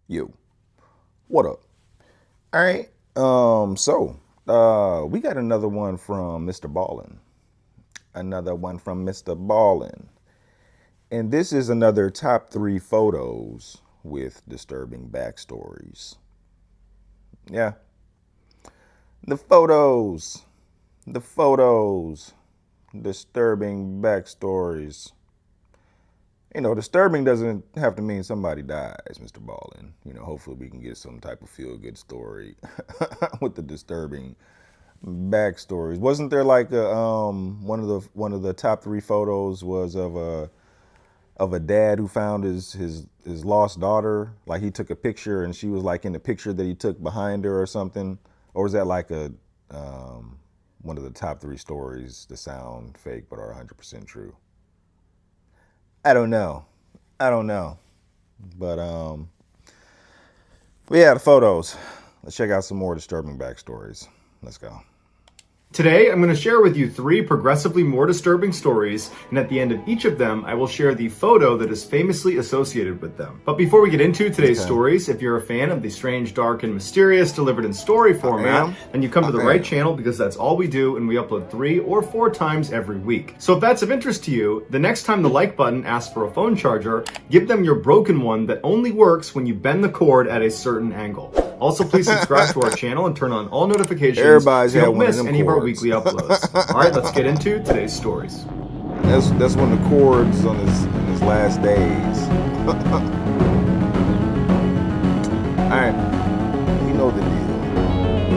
You, what up? All right. We got another one from MrBallen. Another one from MrBallen. And this is another top 3 photos with disturbing backstories. Yeah. The photos. The photos. Disturbing backstories. Disturbing doesn't have to mean somebody dies, MrBallen. Hopefully we can get some type of feel-good story with the disturbing backstories. Wasn't there like one of the top 3 photos was of a dad who found his lost daughter? Like he took a picture and she was like in the picture that he took behind her or something. Or was that like a one of the top 3 stories that sound fake but are 100% true? I don't know. I don't know. But yeah, the photos. Let's check out some more disturbing backstories. Let's go. Today, I'm going to share with you 3 progressively more disturbing stories, and at the end of each of them, I will share the photo that is famously associated with them. But before we get into today's stories, if you're a fan of the strange, dark, and mysterious delivered in story format, then you come to the right channel because that's all we do, and we upload 3 or 4 times every week. So if that's of interest to you, the next time the like button asks for a phone charger, give them your broken one that only works when you bend the cord at a certain angle. Also, please subscribe to our channel and turn on all notifications so you don't miss any of our weekly uploads. All right, let's get into today's stories. That's one of the chords on his last days. All right, you know the deal.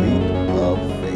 Leap of faith.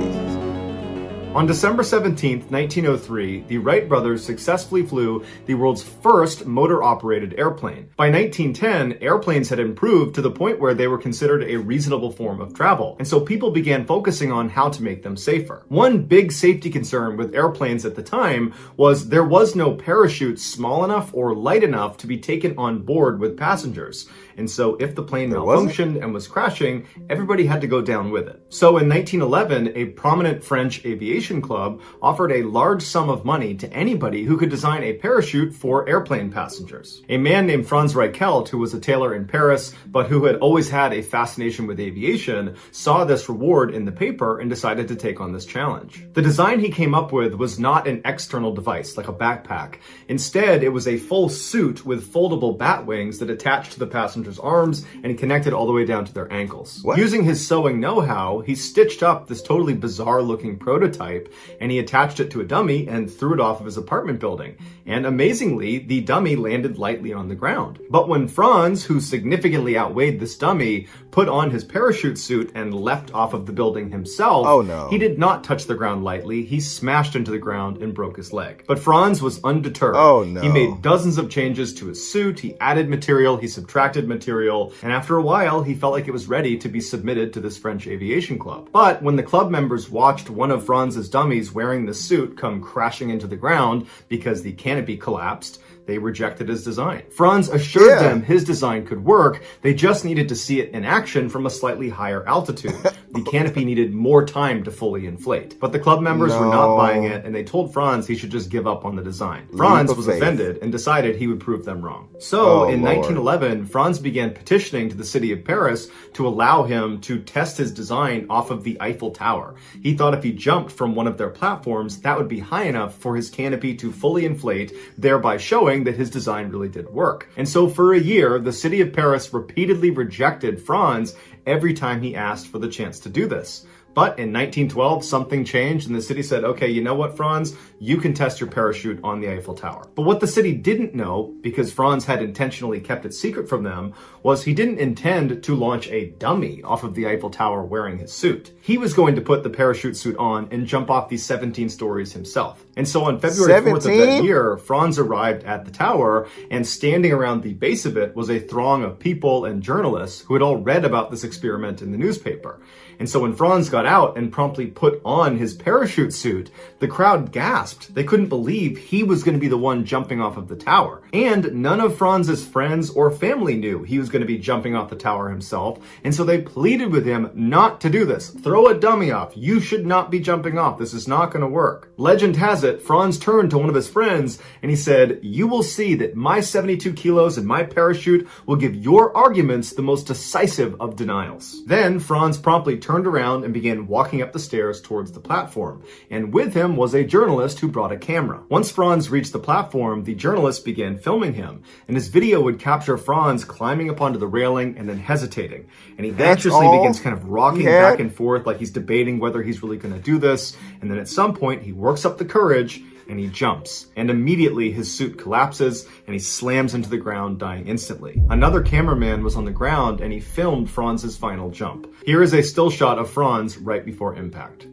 On December 17th, 1903, the Wright brothers successfully flew the world's first motor-operated airplane. By 1910, airplanes had improved to the point where they were considered a reasonable form of travel, and so people began focusing on how to make them safer. One big safety concern with airplanes at the time was there was no parachute small enough or light enough to be taken on board with passengers. And so if the plane malfunctioned and was crashing, everybody had to go down with it. So in 1911, a prominent French aviation club offered a large sum of money to anybody who could design a parachute for airplane passengers. A man named Franz Reichelt, who was a tailor in Paris, but who had always had a fascination with aviation, saw this reward in the paper and decided to take on this challenge. The design he came up with was not an external device like a backpack. Instead, it was a full suit with foldable bat wings that attached to the passenger's arms and connected all the way down to their ankles. What? Using his sewing know-how, he stitched up this totally bizarre looking prototype and he attached it to a dummy and threw it off of his apartment building. And amazingly, the dummy landed lightly on the ground. But when Franz, who significantly outweighed this dummy, put on his parachute suit and leapt off of the building himself, he did not touch the ground lightly. He smashed into the ground and broke his leg. But Franz was undeterred. He made dozens of changes to his suit, he added material, he subtracted material, and after a while, he felt like it was ready to be submitted to this French aviation club. But when the club members watched one of Franz's dummies wearing the suit come crashing into the ground because the canopy collapsed, they rejected his design. Franz assured them his design could work, they just needed to see it in action from a slightly higher altitude. The canopy needed more time to fully inflate. But the club members were not buying it, and they told Franz he should just give up on the design. Franz was offended and decided he would prove them wrong. So in 1911, Franz began petitioning to the city of Paris to allow him to test his design off of the Eiffel Tower. He thought if he jumped from one of their platforms, that would be high enough for his canopy to fully inflate, thereby showing that his design really did work. And so for a year, the city of Paris repeatedly rejected Franz every time he asked for the chance to do this. But in 1912, something changed and the city said, okay, you know what, Franz? You can test your parachute on the Eiffel Tower. But what the city didn't know, because Franz had intentionally kept it secret from them, was he didn't intend to launch a dummy off of the Eiffel Tower wearing his suit. He was going to put the parachute suit on and jump off these 17 stories himself. And so on February 4th of that year, Franz arrived at the tower, and standing around the base of it was a throng of people and journalists who had all read about this experiment in the newspaper. And so when Franz got out and promptly put on his parachute suit, the crowd gasped. They couldn't believe he was going to be the one jumping off of the tower. And none of Franz's friends or family knew he was going to be jumping off the tower himself. And so they pleaded with him not to do this. Throw a dummy off. You should not be jumping off. This is not going to work. Legend has closet, Franz turned to one of his friends and he said, "You will see that my 72 kilos and my parachute will give your arguments the most decisive of denials." Then Franz promptly turned around and began walking up the stairs towards the platform. And with him was a journalist who brought a camera. Once Franz reached the platform, the journalist began filming him. And his video would capture Franz climbing up onto the railing and then hesitating. And he anxiously begins kind of rocking back and forth like he's debating whether he's really going to do this. And then at some point, he works up the courage and he jumps. And immediately his suit collapses and he slams into the ground, dying instantly. Another cameraman was on the ground and he filmed Franz's final jump. Here is a still shot of Franz right before impact.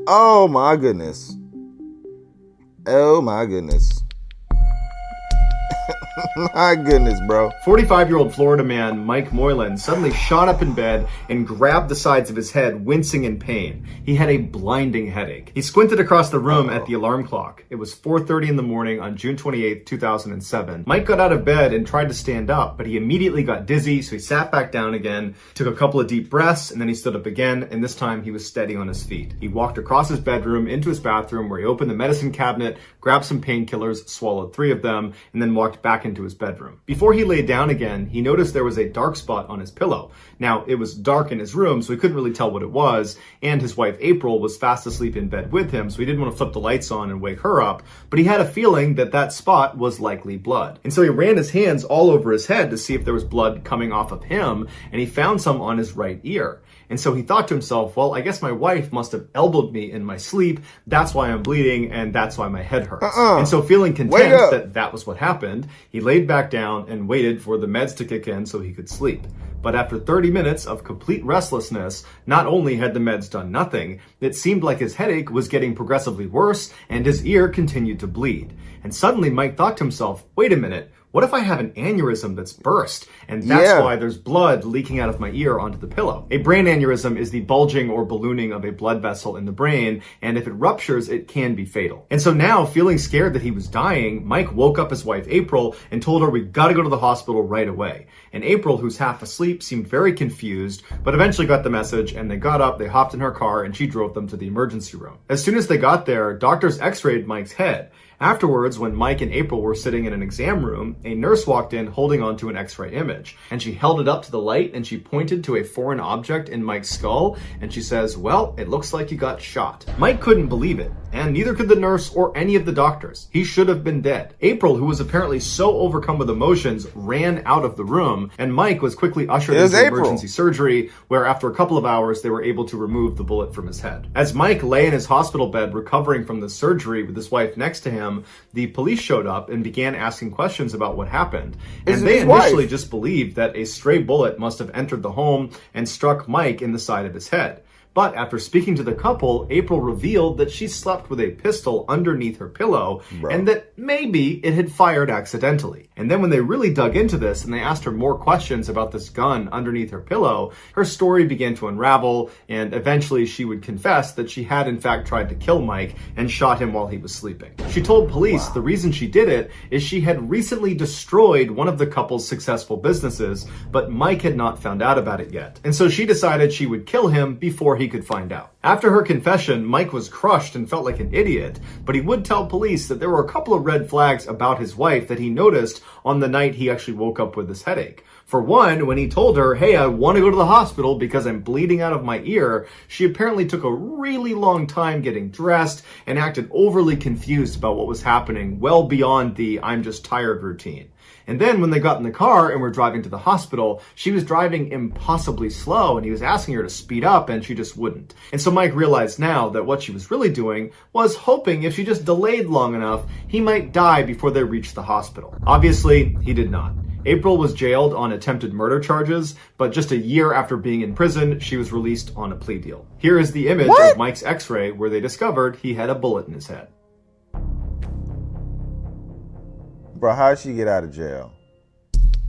Oh my goodness. Oh my goodness. My goodness, bro. 45-year-old Florida man Mike Moylan suddenly shot up in bed and grabbed the sides of his head, wincing in pain. He had a blinding headache. He squinted across the room at the alarm clock. It was 4:30 in the morning on June 28, 2007. Mike got out of bed and tried to stand up, but he immediately got dizzy, so he sat back down again, took a couple of deep breaths, and then he stood up again, and this time he was steady on his feet. He walked across his bedroom into his bathroom where he opened the medicine cabinet, grabbed some painkillers, swallowed 3 of them, and then walked back into his bedroom. Before he lay down again, he noticed there was a dark spot on his pillow. Now, it was dark in his room, so he couldn't really tell what it was, and his wife April was fast asleep in bed with him, so he didn't want to flip the lights on and wake her up, but he had a feeling that that spot was likely blood. And so he ran his hands all over his head to see if there was blood coming off of him, and he found some on his right ear. And so he thought to himself, well, I guess my wife must have elbowed me in my sleep. That's why I'm bleeding, and that's why my head hurts. And so feeling content that that was what happened, he laid back down and waited for the meds to kick in so he could sleep. But after 30 minutes of complete restlessness, not only had the meds done nothing, it seemed like his headache was getting progressively worse and his ear continued to bleed. And suddenly Mike thought to himself, wait a minute, what if I have an aneurysm that's burst? And that's why there's blood leaking out of my ear onto the pillow. A brain aneurysm is the bulging or ballooning of a blood vessel in the brain, and if it ruptures, it can be fatal. And so now, feeling scared that he was dying, Mike woke up his wife April and told her we gotta go to the hospital right away. And April, who's half asleep, seemed very confused, but eventually got the message, and they got up, they hopped in her car, and she drove them to the emergency room. As soon as they got there, doctors x-rayed Mike's head. Afterwards, when Mike and April were sitting in an exam room, a nurse walked in holding onto an x-ray image. And she held it up to the light and she pointed to a foreign object in Mike's skull and she says, well, it looks like you got shot. Mike couldn't believe it, and neither could the nurse or any of the doctors. He should have been dead. April, who was apparently so overcome with emotions, ran out of the room, and Mike was quickly ushered into emergency surgery, where after a couple of hours, they were able to remove the bullet from his head. As Mike lay in his hospital bed recovering from the surgery with his wife next to him, the police showed up and began asking questions about what happened. And they initially just believed that a stray bullet must have entered the home and struck Mike in the side of his head. But after speaking to the couple, April revealed that she slept with a pistol underneath her pillow and that maybe it had fired accidentally. And then when they really dug into this and they asked her more questions about this gun underneath her pillow, her story began to unravel, and eventually she would confess that she had in fact tried to kill Mike and shot him while he was sleeping. She told police the reason she did it is she had recently destroyed one of the couple's successful businesses, but Mike had not found out about it yet. And so she decided she would kill him before he could find out. After her confession, Mike was crushed and felt like an idiot, but he would tell police that there were a couple of red flags about his wife that he noticed on the night he actually woke up with this headache. For one, when he told her, hey, I want to go to the hospital because I'm bleeding out of my ear, she apparently took a really long time getting dressed and acted overly confused about what was happening, well beyond the I'm just tired routine. And then when they got in the car and were driving to the hospital, she was driving impossibly slow and he was asking her to speed up and she just wouldn't. And so Mike realized now that what she was really doing was hoping if she just delayed long enough, he might die before they reached the hospital. Obviously, he did not. April was jailed on attempted murder charges, but just a year after being in prison, she was released on a plea deal. Here is the image of Mike's x-ray where they discovered he had a bullet in his head. Bro, how did she get out of jail?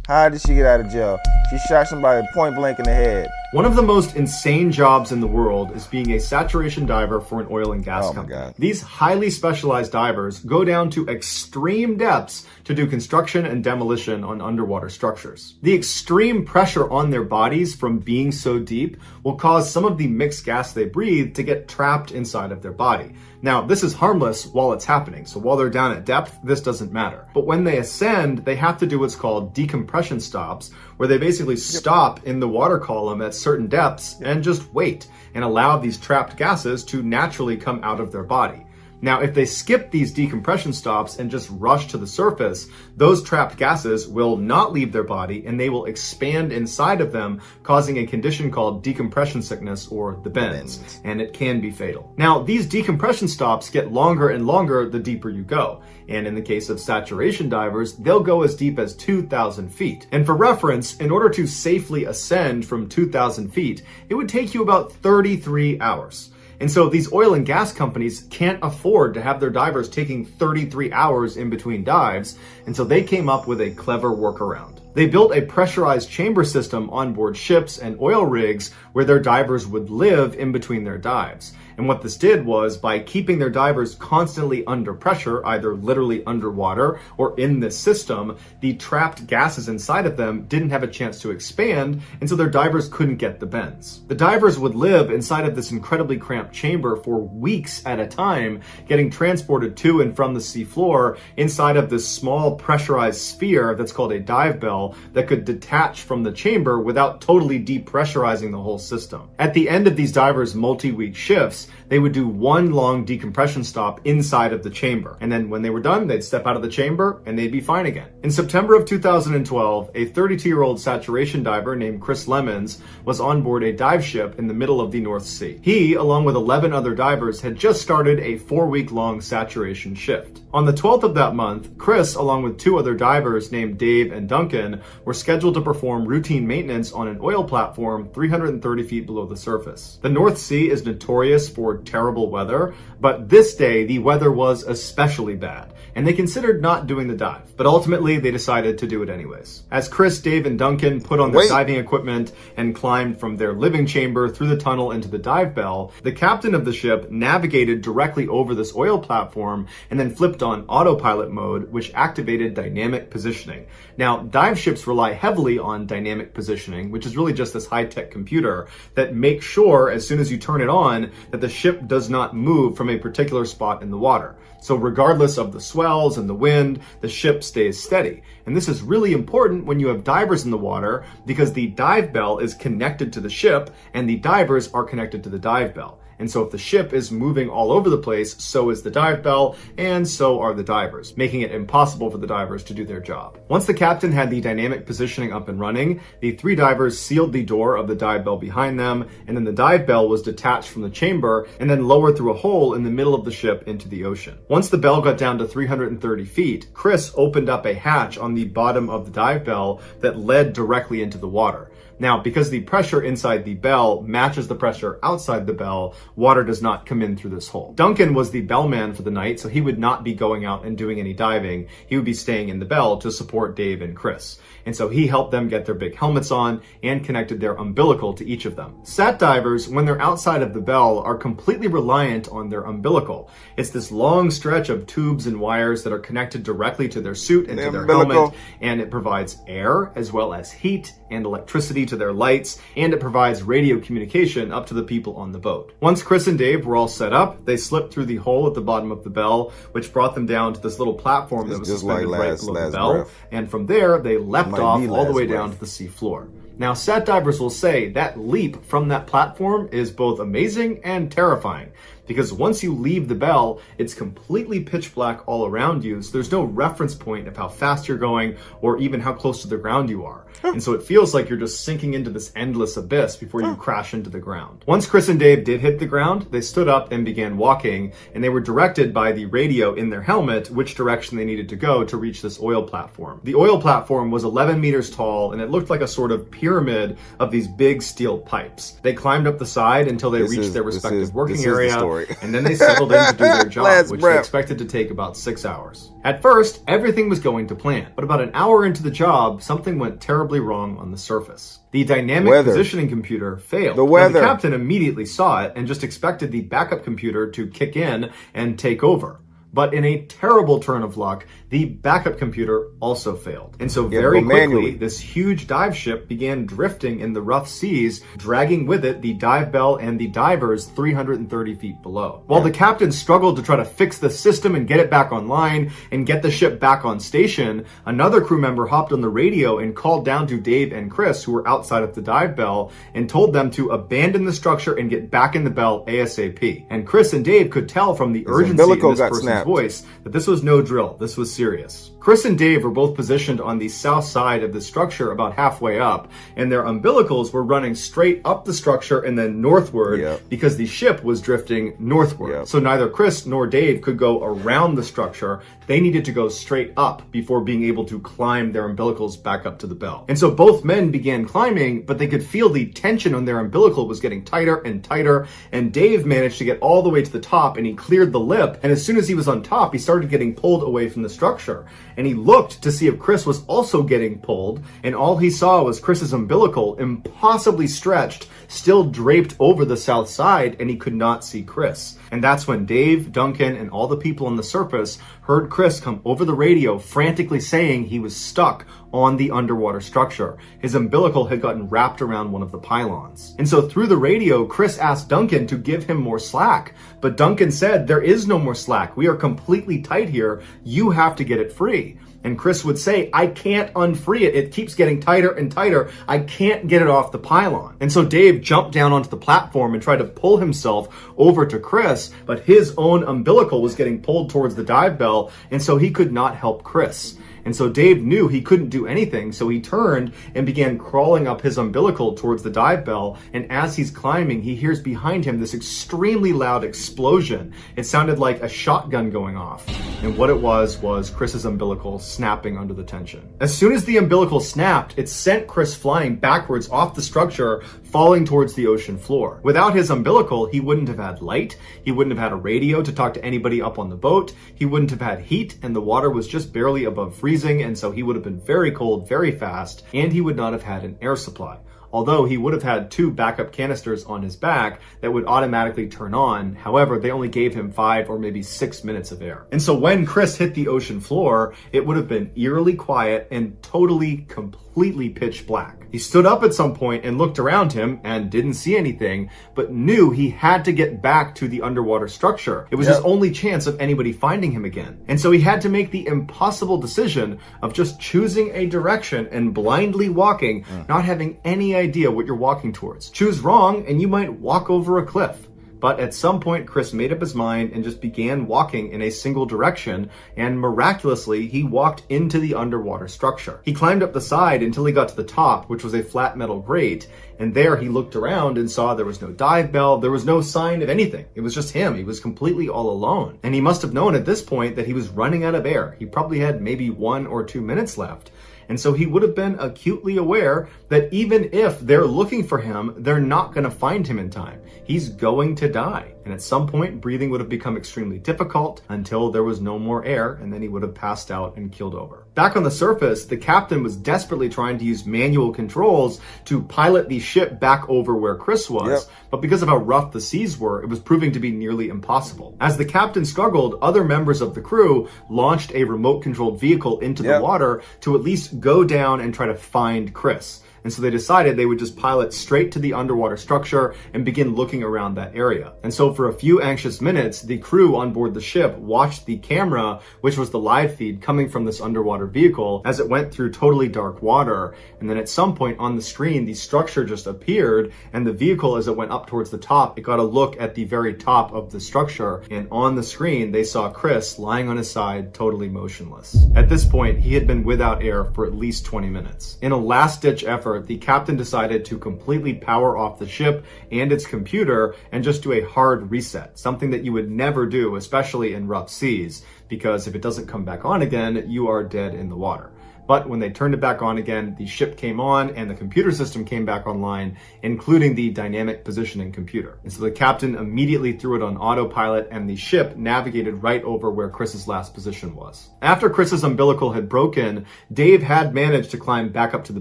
How did she get out of jail? She shot somebody point blank in the head. One of the most insane jobs in the world is being a saturation diver for an oil and gas company. God. These highly specialized divers go down to extreme depths to do construction and demolition on underwater structures. The extreme pressure on their bodies from being so deep will cause some of the mixed gas they breathe to get trapped inside of their body. Now, this is harmless while it's happening, so while they're down at depth, this doesn't matter. But when they ascend, they have to do what's called decompression stops, where they basically stop in the water column at certain depths and just wait and allow these trapped gases to naturally come out of their body. Now, if they skip these decompression stops and just rush to the surface, those trapped gases will not leave their body and they will expand inside of them, causing a condition called decompression sickness, or the bends, and it can be fatal. Now, these decompression stops get longer and longer the deeper you go. And in the case of saturation divers, they'll go as deep as 2,000 feet. And for reference, in order to safely ascend from 2,000 feet, it would take you about 33 hours. And so these oil and gas companies can't afford to have their divers taking 33 hours in between dives, and so they came up with a clever workaround. They built a pressurized chamber system on board ships and oil rigs where their divers would live in between their dives. And what this did was, by keeping their divers constantly under pressure, either literally underwater or in this system, the trapped gases inside of them didn't have a chance to expand, and so their divers couldn't get the bends. The divers would live inside of this incredibly cramped chamber for weeks at a time, getting transported to and from the seafloor inside of this small pressurized sphere that's called a dive bell that could detach from the chamber without totally depressurizing the whole system. At the end of these divers' multi-week shifts, they would do one long decompression stop inside of the chamber. And then when they were done, they'd step out of the chamber and they'd be fine again. In September of 2012, a 32-year-old saturation diver named Chris Lemons was on board a dive ship in the middle of the North Sea. He, along with 11 other divers, had just started a 4-week-long saturation shift. On the 12th of that month, Chris, along with 2 other divers named Dave and Duncan, were scheduled to perform routine maintenance on an oil platform 330 feet below the surface. The North Sea is notorious for terrible weather, but this day the weather was especially bad, and they considered not doing the dive, but ultimately they decided to do it anyways. As Chris, Dave, and Duncan put on their diving equipment and climbed from their living chamber through the tunnel into the dive bell, the captain of the ship navigated directly over this oil platform and then flipped on autopilot mode, which activated dynamic positioning. Now, dive ships rely heavily on dynamic positioning, which is really just this high-tech computer that makes sure, as soon as you turn it on, that the ship does not move from a particular spot in the water. So regardless of the swells and the wind, the ship stays steady. And this is really important when you have divers in the water, because the dive bell is connected to the ship and the divers are connected to the dive bell. And so if the ship is moving all over the place, so is the dive bell, and so are the divers, making it impossible for the divers to do their job. Once the captain had the dynamic positioning up and running, the 3 divers sealed the door of the dive bell behind them, and then the dive bell was detached from the chamber and then lowered through a hole in the middle of the ship into the ocean. Once the bell got down to 330 feet, Chris opened up a hatch on the bottom of the dive bell that led directly into the water. Now, because the pressure inside the bell matches the pressure outside the bell, water does not come in through this hole. Duncan was the bellman for the night, so he would not be going out and doing any diving. He would be staying in the bell to support Dave and Chris. And so he helped them get their big helmets on and connected their umbilical to each of them. Sat divers, when they're outside of the bell, are completely reliant on their umbilical. It's this long stretch of tubes and wires that are connected directly to their suit and to their helmet, and it provides air as well as heat and electricity to their lights, and it provides radio communication up to the people on the boat. Once Chris and Dave were all set up, they slipped through the hole at the bottom of the bell, which brought them down to this little platform that was suspended right below the bell, and from there they leapt off all the way down to the sea floor. Now, sat divers will say that leap from that platform is both amazing and terrifying, because once you leave the bell, it's completely pitch black all around you, so there's no reference point of how fast you're going or even how close to the ground you are. And so it feels like you're just sinking into this endless abyss before you crash into the ground. Once Chris and Dave did hit the ground, they stood up and began walking, and they were directed by the radio in their helmet which direction they needed to go to reach this oil platform. The oil platform was 11 meters tall, and it looked like a sort of pyramid of these big steel pipes. They climbed up the side until they reached their respective working area, boy. and then they settled in to do their job, Last which they breath. expected to take about 6 hours. At first, everything was going to plan, but about an hour into the job, something went terribly wrong on the surface. The dynamic Weather. positioning computer failed. The Now, weather. the captain immediately saw it and just expected the backup computer to kick in and take over. But in a terrible turn of luck, the backup computer also failed. And so very quickly, manually. this huge dive ship began drifting in the rough seas, dragging with it the dive bell and the divers 330 feet below. While the captain struggled to try to fix the system and get it back online and get the ship back on station, another crew member hopped on the radio and called down to Dave and Chris, who were outside of the dive bell, and told them to abandon the structure and get back in the bell ASAP. And Chris and Dave could tell from the urgency in umbilical this got person's snapped. voice that this was no drill. This was serious. Chris and Dave were both positioned on the south side of the structure about halfway up, and their umbilicals were running straight up the structure and then northward because the ship was drifting northward. So neither Chris nor Dave could go around the structure. They needed to go straight up before being able to climb their umbilicals back up to the bell. And so both men began climbing, but they could feel the tension on their umbilical was getting tighter and tighter, and Dave managed to get all the way to the top, and he cleared the lip, and as soon as he was on top, he started getting pulled away from the structure. And he looked to see if Chris was also getting pulled, and all he saw was Chris's umbilical, impossibly stretched, still draped over the south side, and he could not see Chris. And that's when Dave, Duncan, and all the people on the surface heard Chris come over the radio frantically saying he was stuck on the underwater structure. His umbilical had gotten wrapped around one of the pylons. And so through the radio, Chris asked Duncan to give him more slack. But Duncan said, "There is no more slack. We are completely tight here. You have to get it free." And Chris would say, "I can't unfree it. It keeps getting tighter and tighter. I can't get it off the pylon." And so Dave jumped down onto the platform and tried to pull himself over to Chris, but his own umbilical was getting pulled towards the dive bell, and so he could not help Chris. And so Dave knew he couldn't do anything, so he turned and began crawling up his umbilical towards the dive bell, and as he's climbing, he hears behind him this extremely loud explosion. It sounded like a shotgun going off, and what it was Chris's umbilical snapping under the tension. As soon as the umbilical snapped, it sent Chris flying backwards off the structure, falling towards the ocean floor. Without his umbilical, he wouldn't have had light, he wouldn't have had a radio to talk to anybody up on the boat, he wouldn't have had heat, and the water was just barely above freezing, and so he would have been very cold very fast, and he would not have had an air supply. Although he would have had 2 backup canisters on his back that would automatically turn on. However, they only gave him 5 or maybe 6 minutes of air. And so when Chris hit the ocean floor, it would have been eerily quiet and totally, completely pitch black. He stood up at some point and looked around him and didn't see anything, but knew he had to get back to the underwater structure. It was his only chance of anybody finding him again. And so he had to make the impossible decision of just choosing a direction and blindly walking, not having any idea what you're walking towards. Choose wrong and you might walk over a cliff. But at some point, Chris made up his mind and just began walking in a single direction, and miraculously, he walked into the underwater structure. He climbed up the side until he got to the top, which was a flat metal grate, and there he looked around and saw there was no dive bell, there was no sign of anything. It was just him. He was completely all alone. And he must have known at this point that he was running out of air. He probably had maybe 1 or 2 minutes left. And so he would have been acutely aware that even if they're looking for him, they're not going to find him in time. He's going to die. And at some point, breathing would have become extremely difficult until there was no more air, and then he would have passed out and keeled over. Back on the surface, the captain was desperately trying to use manual controls to pilot the ship back over where Chris was, but because of how rough the seas were, it was proving to be nearly impossible. As the captain struggled, other members of the crew launched a remote-controlled vehicle into the water to at least go down and try to find Chris. And so they decided they would just pilot straight to the underwater structure and begin looking around that area. And so for a few anxious minutes, the crew on board the ship watched the camera, which was the live feed coming from this underwater vehicle, as it went through totally dark water. And then at some point on the screen, the structure just appeared, and the vehicle, as it went up towards the top, it got a look at the very top of the structure. And on the screen, they saw Chris lying on his side, totally motionless. At this point, he had been without air for at least 20 minutes. In a last-ditch effort, the captain decided to completely power off the ship and its computer and just do a hard reset, something that you would never do, especially in rough seas, because if it doesn't come back on again, you are dead in the water. But when they turned it back on again, the ship came on and the computer system came back online, including the dynamic positioning computer. And so the captain immediately threw it on autopilot and the ship navigated right over where Chris's last position was. After Chris's umbilical had broken, Dave had managed to climb back up to the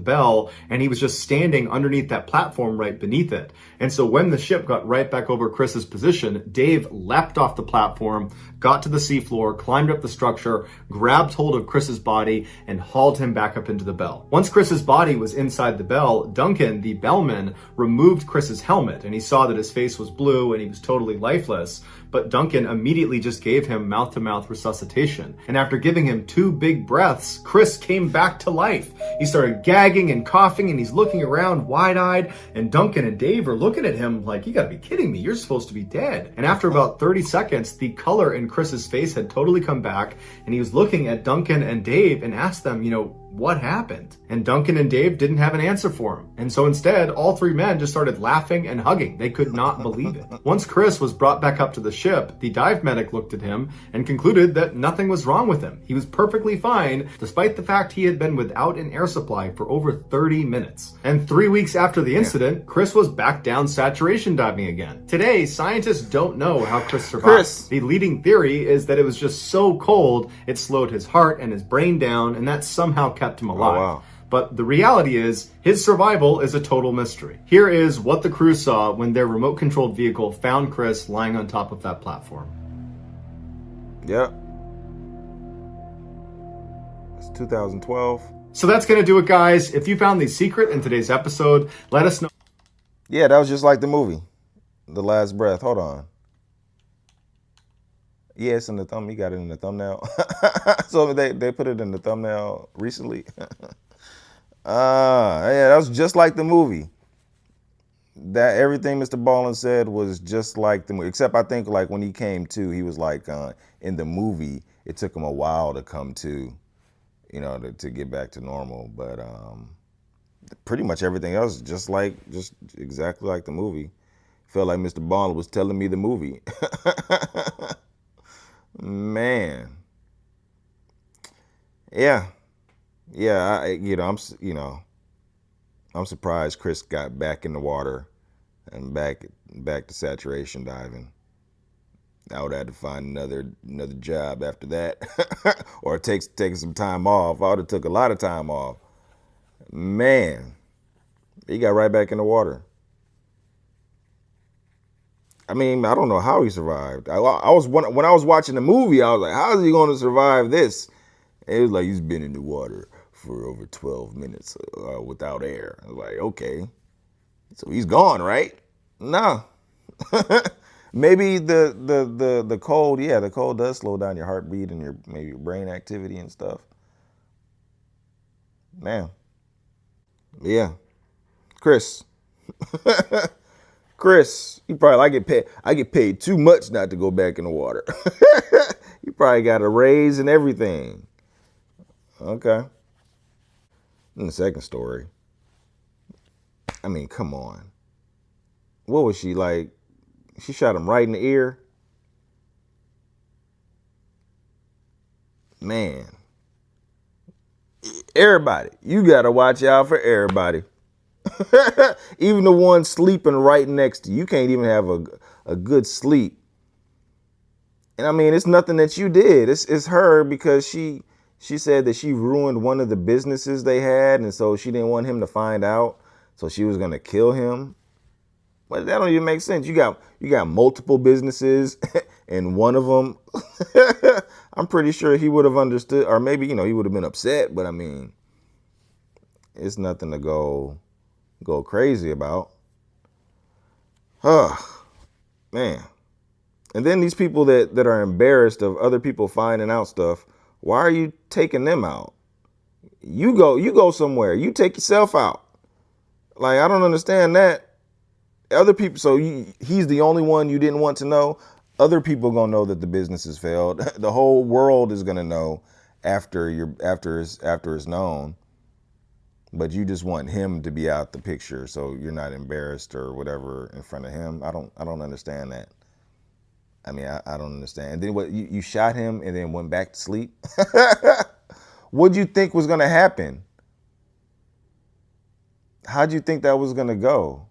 bell, and he was just standing underneath that platform right beneath it. And so when the ship got right back over Chris's position, Dave leapt off the platform, got to the seafloor, climbed up the structure, grabbed hold of Chris's body, and hauled him back up into the bell. Once Chris's body was inside the bell, Duncan, the bellman, removed Chris's helmet, and he saw that his face was blue and he was totally lifeless. But Duncan immediately just gave him mouth-to-mouth resuscitation. And after giving him 2 big breaths, Chris came back to life. He started gagging and coughing, and he's looking around wide-eyed, and Duncan and Dave are looking at him like, you gotta be kidding me, you're supposed to be dead. And after about 30 seconds, the color in Chris's face had totally come back, and he was looking at Duncan and Dave and asked them, what happened? And Duncan and Dave didn't have an answer for him. And so instead, all 3 men just started laughing and hugging. They could not believe it. Once Chris was brought back up to the ship, the dive medic looked at him and concluded that nothing was wrong with him. He was perfectly fine, despite the fact he had been without an air supply for over 30 minutes. And 3 weeks after the incident, Chris was back down saturation diving again. Today, scientists don't know how Chris survived. The leading theory is that it was just so cold, it slowed his heart and his brain down, and that somehow kept him alive. Oh, wow. But the reality is, his survival is a total mystery. Here is what the crew saw when their remote-controlled vehicle found Chris lying on top of that platform. Yep. It's 2012. So that's going to do it, guys. If you found the secret in today's episode, let us know. Yeah, that was just like the movie, The Last Breath. Hold on. Yeah, it's in the thumb. You got it in the thumbnail. So they put it in the thumbnail recently. Yeah, that was just like the movie. That everything Mr. Ballen said was just like the movie, except I think like when he came to, he was like in the movie, it took him a while to come to, to get back to normal. But pretty much everything else just exactly like the movie. Felt like Mr. Ballen was telling me the movie. Man. Yeah. I'm surprised Chris got back in the water and back to saturation diving. I would have to find another job after that, or taking some time off. I would have took a lot of time off. Man, he got right back in the water. I mean, I don't know how he survived. When I was watching the movie, I was like, how is he going to survive this? And it was like, he's been in the water for over 12 minutes without air. I was like, okay, so he's gone, right? No. Maybe the cold, the cold does slow down your heartbeat and maybe your brain activity and stuff. Man. Yeah. Chris. Chris, I get paid too much not to go back in the water. You probably got a raise and everything. Okay. And the second story. I mean, come on. What was she like? She shot him right in the ear. Man. Everybody, you gotta watch out for everybody. Even the one sleeping right next to you. You can't even have a good sleep. And I mean, it's nothing that you did. It's her, because she said that she ruined one of the businesses they had, and so she didn't want him to find out. So she was gonna kill him. But that don't even make sense. You got multiple businesses, and one of them, I'm pretty sure he would have understood, or maybe he would have been upset. But I mean, it's nothing to go crazy about. Man. And then these people that are embarrassed of other people finding out stuff, why are you taking them out? You go somewhere. You take yourself out. Like, I don't understand that. Other people, so he's the only one you didn't want to know. Other people gonna know that the business has failed. The whole world is gonna know after it's known. But you just want him to be out the picture, so you're not embarrassed or whatever in front of him. I don't understand that. I mean, I don't understand. And then what? You shot him and then went back to sleep? What'd you think was gonna happen? How'd you think that was gonna go?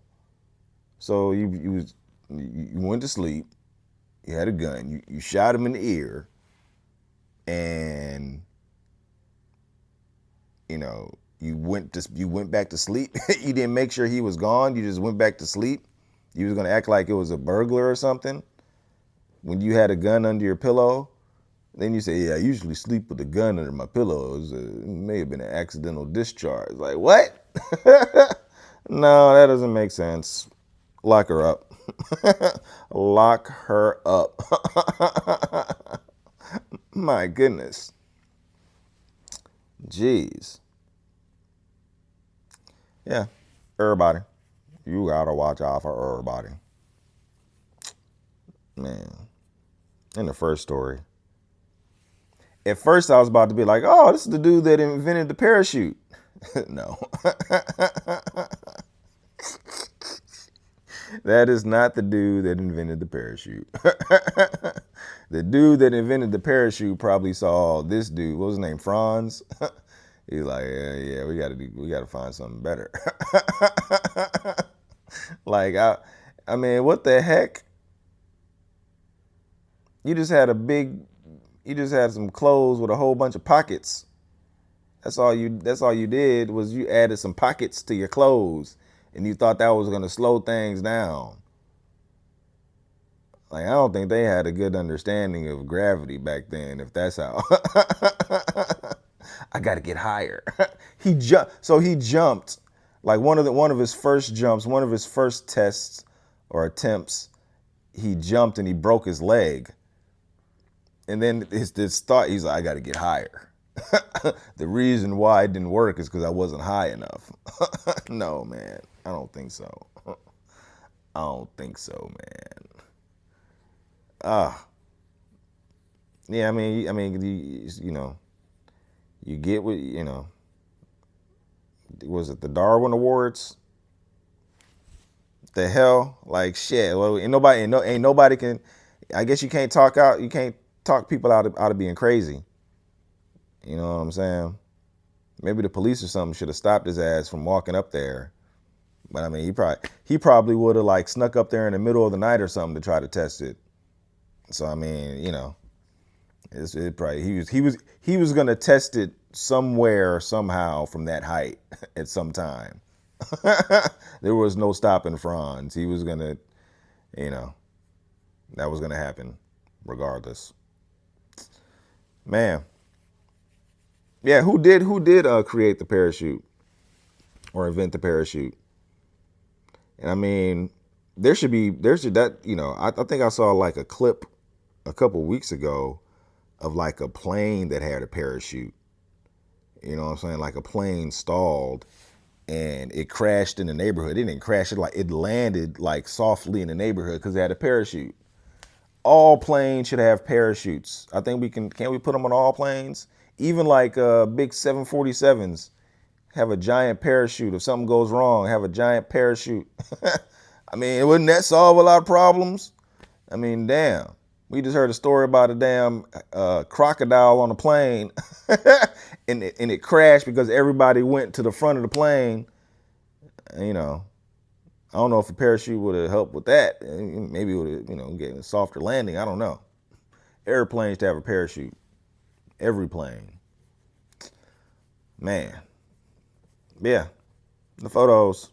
So you went to sleep. You had a gun. You shot him in the ear, and you went back to sleep. You didn't make sure he was gone. You just went back to sleep. You was gonna act like it was a burglar or something when you had a gun under your pillow. Then you say, "Yeah, I usually sleep with a gun under my pillow. It may have been an accidental discharge." Like what? No, that doesn't make sense. Lock her up. Lock her up. My goodness. Jeez. Yeah, everybody. You gotta watch out for everybody. Man. In the first story. At first I was about to be like, oh, this is the dude that invented the parachute. No. That is not the dude that invented the parachute. The dude that invented the parachute probably saw this dude. What was his name? Franz. He's like, yeah, we gotta find something better. Like, I mean, what the heck? You just had you just had some clothes with a whole bunch of pockets. That's all you did was you added some pockets to your clothes, and you thought that was gonna slow things down. Like, I don't think they had a good understanding of gravity back then, if that's how. I gotta get higher. He jumped, like one of his first jumps, one of his first tests or attempts. He jumped and he broke his leg, and then this thought, he's like, I gotta get higher. The reason why it didn't work is because I wasn't high enough. No, man, I don't think so. I don't think so, man. Yeah, you get what was it the Darwin Awards? The hell, like shit. Well, ain't nobody can. I guess you can't talk out. You can't talk people out of being crazy. You know what I'm saying? Maybe the police or something should have stopped his ass from walking up there. But I mean, he probably would have like snuck up there in the middle of the night or something to try to test it. So I mean, it probably he was gonna test it somewhere somehow from that height at some time. There was no stopping Franz. He was gonna, you know, that was gonna happen regardless. Man, yeah, who did create the parachute or invent the parachute? And I mean, there should that I think I saw like a clip a couple weeks ago of like a plane that had a parachute. You know what I'm saying? Like a plane stalled and it crashed in the neighborhood. It didn't crash, it landed like softly in the neighborhood because it had a parachute. All planes should have parachutes. I think can't we put them on all planes? Even like big 747s have a giant parachute. If something goes wrong, have a giant parachute. I mean, wouldn't that solve a lot of problems? I mean, damn. We just heard a story about a damn crocodile on a plane, and it crashed because everybody went to the front of the plane. And, I don't know if a parachute would have helped with that. Maybe it would have, get a softer landing. I don't know. Airplanes to have a parachute. Every plane. Man. Yeah. The photos.